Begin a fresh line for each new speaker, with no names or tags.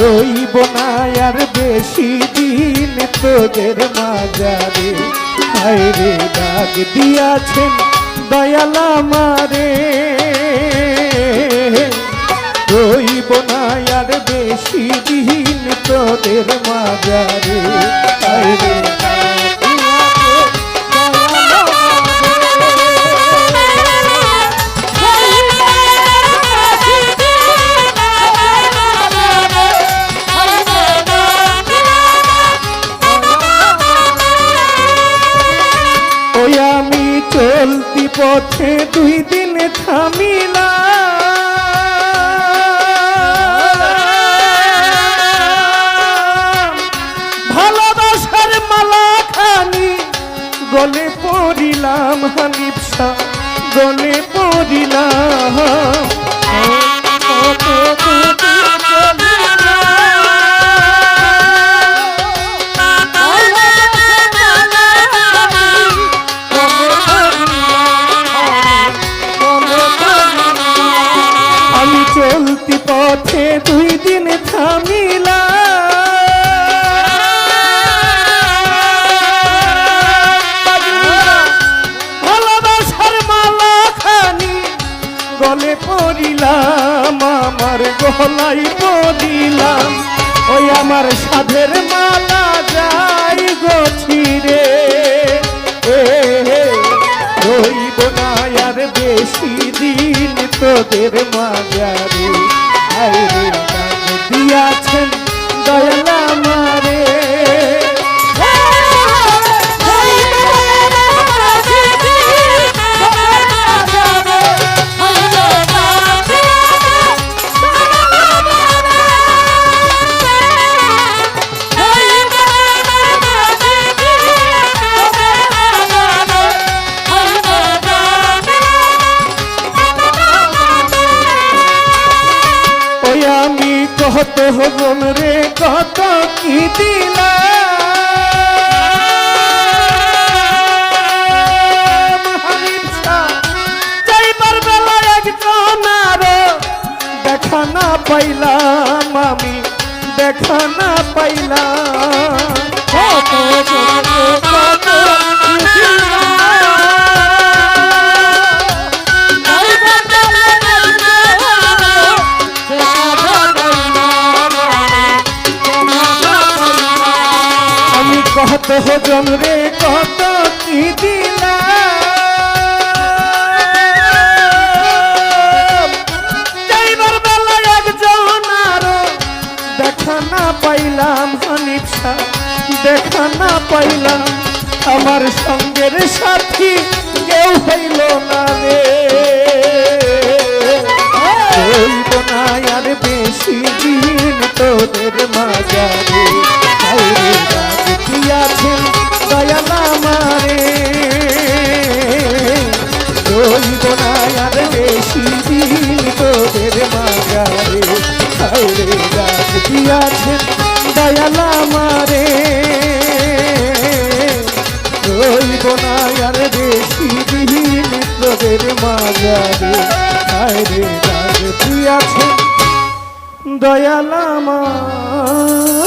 রইব না আর বেশি দিন তোদের মাঝারে। হায়রে ডাক দিয়াছেন দয়াল আমারে, রইব না আর বেশি দিন তোদের মাঝারে। হায়রে আমি চলতি পথে 2 দিন থামিলাম, ভালোবাসার মালা খানি গলে পড়িলাম, হানিফ শাহ গলে পড়িলাম। চলতি পথে 2 দিন থামিলাম, ভালোবাসার মালা খানি গলে পড়িলাম, আমার গলায় পড়িলাম। ওই আমার সাধের মালা যাই গো ছিঁড়ে, রইব না আর বেশি দিন তোদের মাঝারে। হায়রে ডাক দিয়াছেন দয়াল আমারে, আমি কত হবন রে কত কি দিলাম, হানিফ শাহ যাইবার বেলা একজন আরো দেখা না পাইলাম, আমি দেখা না পাইলাম। কত কত কত জন রে কত কি দিলাম, যাইবার বেলা একজন আরো দেখা না পাইলাম, হানিফ শাহ দেখা না পাইলাম। আমার সঙ্গের সাথী কেউ হইল না রে, হইব না আর বেশি দিন তোদের মাঝারে। হায়রে ডাক দিয়াছেন দয়াল আমারে, রইব না আর বেশি দিন তোদের মাঝারে। হায়রে ডাক দিয়াছেন দয়াল আমারে, রইব না আর বেশি দিন তোদের মাঝারে। হায়রে ডাক দিয়াছেন দয়াল আমারে।